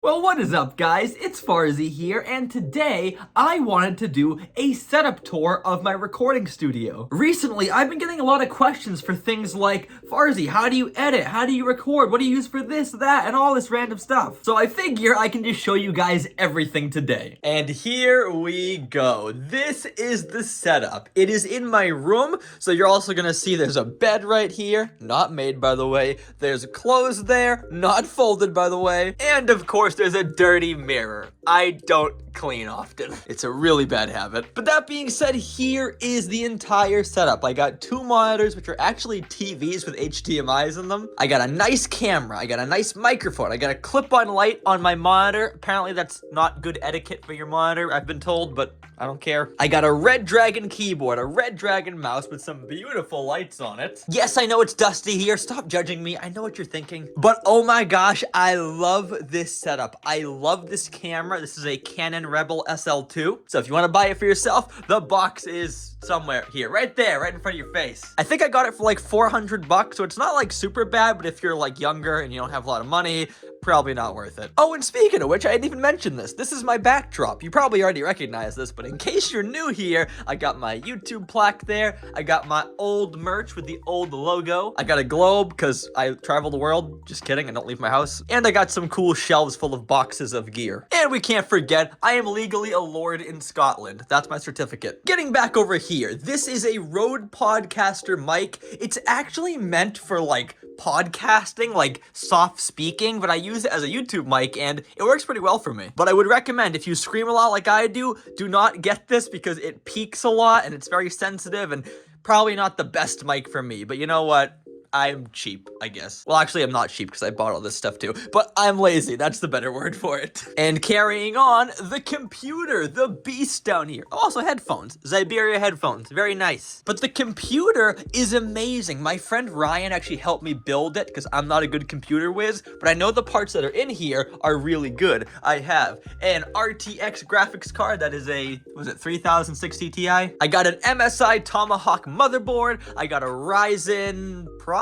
Well, what is up, guys? It's Farzy here, and today I wanted to do a setup tour of my recording studio. Recently, I've been getting a lot of questions for things like, Farzy, how do you edit? How do you record? What do you use for this, that, and all this random stuff? So I figure I can just show you guys everything today. And here we go. This is the setup. It is in my room, so you're also gonna see there's a bed right here, not made by the way. There's clothes there, not folded by the way, and of course there's a dirty mirror. I don't clean often. It's a really bad habit. But that being said, here is the entire setup. I got two monitors, which are actually TVs with HDMIs in them. I got a nice camera. I got a nice microphone. I got a clip-on light on my monitor. Apparently that's not good etiquette for your monitor, I've been told, but I don't care. I got a Red Dragon keyboard, a Red Dragon mouse with some beautiful lights on it. Yes, I know it's dusty here. Stop judging me. I know what you're thinking. But oh my gosh, I love this setup. I love this camera. This is a Canon Rebel SL2. So if you want to buy it for yourself, the box is somewhere here, right there, right in front of your face. I think I got it for like 400 bucks, so it's not like super bad, but if you're like younger and you don't have a lot of money, probably not worth it. Oh, and speaking of which, I didn't even mention this. This is my backdrop. You probably already recognize this, but in case you're new here, I got my YouTube plaque there. I got my old merch with the old logo. I got a globe because I travel the world. Just kidding, I don't leave my house. And I got some cool shelves full of boxes of gear. And we can't forget, I am legally a lord in Scotland. That's my certificate. Getting back over here, this is a Rode Podcaster mic. It's actually meant for like podcasting, like soft speaking, but I use it as a YouTube mic and it works pretty well for me. But I would recommend, if you scream a lot like I do not get this because it peaks a lot and it's very sensitive and probably not the best mic for me. But you know what? I'm cheap, I guess. Well, actually, I'm not cheap because I bought all this stuff too, but I'm lazy. That's the better word for it. And carrying on, the computer, the beast down here. Also headphones, Zyberia headphones, very nice. But the computer is amazing. My friend Ryan actually helped me build it because I'm not a good computer whiz, but I know the parts that are in here are really good. I have an RTX graphics card that is a, was it 3060 Ti? I got an MSI Tomahawk motherboard. I got a Ryzen processor?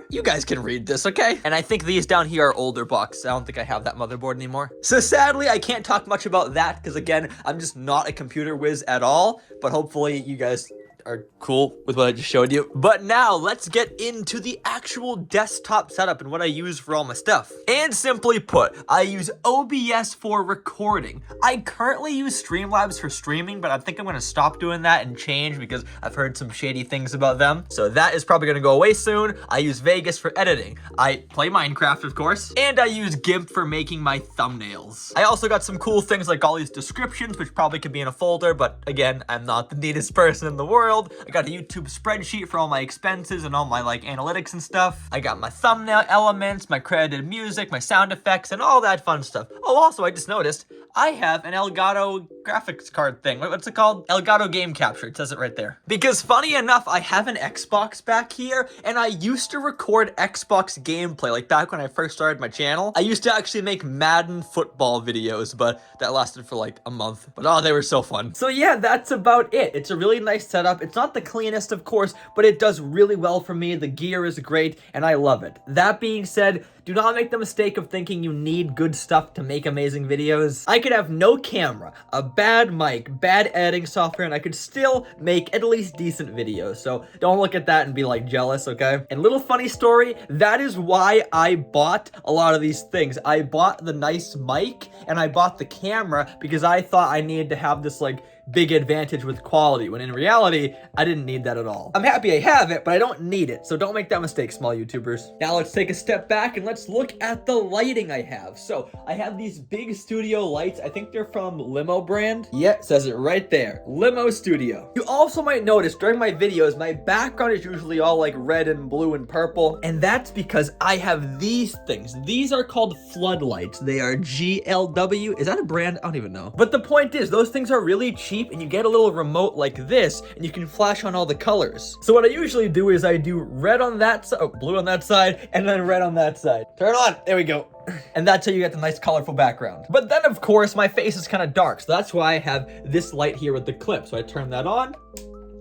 You guys can read this, okay? And I think these down here are older boxes. I don't think I have that motherboard anymore. So sadly, I can't talk much about that because again, I'm just not a computer whiz at all, but hopefully you guys are cool with what I just showed you. But now let's get into the actual desktop setup and what I use for all my stuff. And simply put, I use OBS for recording. I currently use Streamlabs for streaming, but I think I'm gonna stop doing that and change because I've heard some shady things about them. So that is probably gonna go away soon. I use Vegas for editing. I play Minecraft, of course, and I use GIMP for making my thumbnails. I also got some cool things like all these descriptions, which probably could be in a folder, but again, I'm not the neatest person in the world. I got a YouTube spreadsheet for all my expenses and all my like analytics and stuff. I got my thumbnail elements, my credited music, my sound effects, and all that fun stuff. Oh, also, I just noticed I have an Elgato graphics card thing. What's it called? Elgato Game Capture. It says it right there. Because funny enough, I have an Xbox back here, and I used to record Xbox gameplay, like back when I first started my channel. I used to actually make Madden football videos, but that lasted for like a month. But oh, they were so fun. So yeah, that's about it. It's a really nice setup. It's not the cleanest, of course, but it does really well for me. The gear is great, and I love it. That being said, do not make the mistake of thinking you need good stuff to make amazing videos. I could have no camera, a bad mic, bad editing software, and I could still make at least decent videos. So don't look at that and be like jealous, okay? And little funny story, that is why I bought a lot of these things. I bought the nice mic and I bought the camera because I thought I needed to have this like big advantage with quality, when in reality, I didn't need that at all. I'm happy I have it, but I don't need it, so don't make that mistake, small YouTubers. Now let's take a step back and let's look at the lighting I have. So I have these big studio lights. I think they're from Limo brand. Yeah, it says it right there, Limo Studio. You also might notice during my videos, my background is usually all like red and blue and purple, and that's because I have these things. These are called Floodlights. They are GLW. Is that a brand? I don't even know. But the point is, those things are really cheap, and you get a little remote like this, and you can flash on all the colors. So what I usually do is I do red on that side, blue on that side, and then red on that side. Turn on, there we go. And that's how you get the nice colorful background. But then of course my face is kind of dark, so that's why I have this light here with the clip. So I turn that on,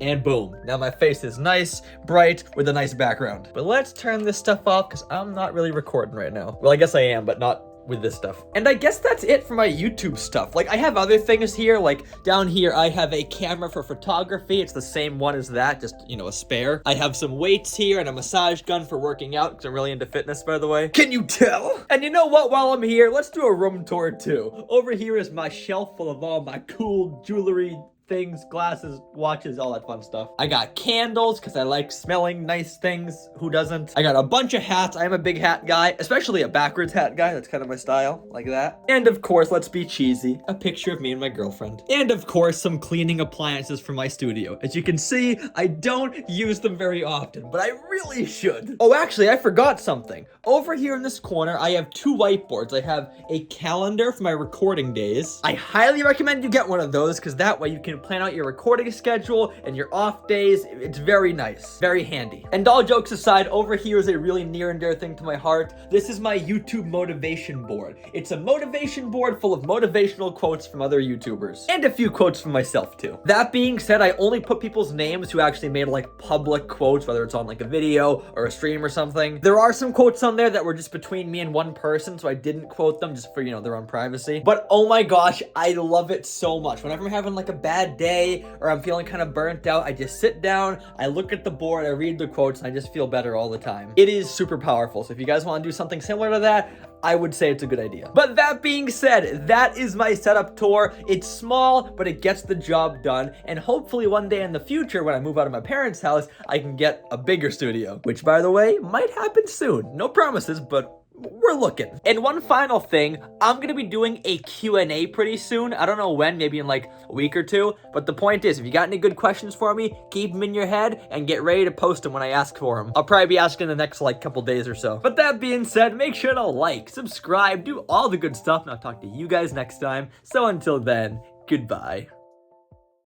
and boom. Now my face is nice, bright, with a nice background. But let's turn this stuff off because I'm not really recording right now. Well, I guess I am, but not with this stuff. And I guess that's it for my YouTube stuff. Like, I have other things here, like down here I have a camera for photography. It's the same one as that, just, you know, a spare. I have some weights here and a massage gun for working out, because I'm really into fitness, by the way. Can you tell? And you know what, while I'm here, let's do a room tour too. Over here is my shelf full of all my cool jewelry things, glasses, watches, all that fun stuff. I got candles because I like smelling nice things. Who doesn't? I got a bunch of hats. I am a big hat guy, especially a backwards hat guy. That's kind of my style, like that. And of course, let's be cheesy, a picture of me and my girlfriend. And of course, some cleaning appliances for my studio. As you can see, I don't use them very often, but I really should. Oh, actually, I forgot something. Over here in this corner, I have 2 whiteboards. I have a calendar for my recording days. I highly recommend you get one of those because that way you can plan out your recording schedule and your off days. It's very nice, very handy. And all jokes aside, over here is a really near and dear thing to my heart. This is my YouTube motivation board. It's a motivation board full of motivational quotes from other YouTubers and a few quotes from myself too. That being said, I only put people's names who actually made like public quotes, whether it's on like a video or a stream or something. There are some quotes on there that were just between me and one person, so I didn't quote them just for, you know, their own privacy. But oh my gosh, I love it so much. Whenever I'm having like a bad day or I'm feeling kind of burnt out, I just sit down, I look at the board, I read the quotes, and I just feel better all the time. It is super powerful. So if you guys want to do something similar to that, I would say it's a good idea. But that being said, that is my setup tour. It's small, but it gets the job done. And hopefully one day in the future, when I move out of my parents' house, I can get a bigger studio, which by the way, might happen soon. No promises, but we're looking. And one final thing, I'm gonna be doing a Q&A pretty soon. I don't know when, maybe in like a week or two. But the point is, if you got any good questions for me, keep them in your head and get ready to post them when I ask for them. I'll probably be asking the next like couple days or so. But that being said, make sure to like, subscribe, do all the good stuff, and I'll talk to you guys next time. So until then, goodbye.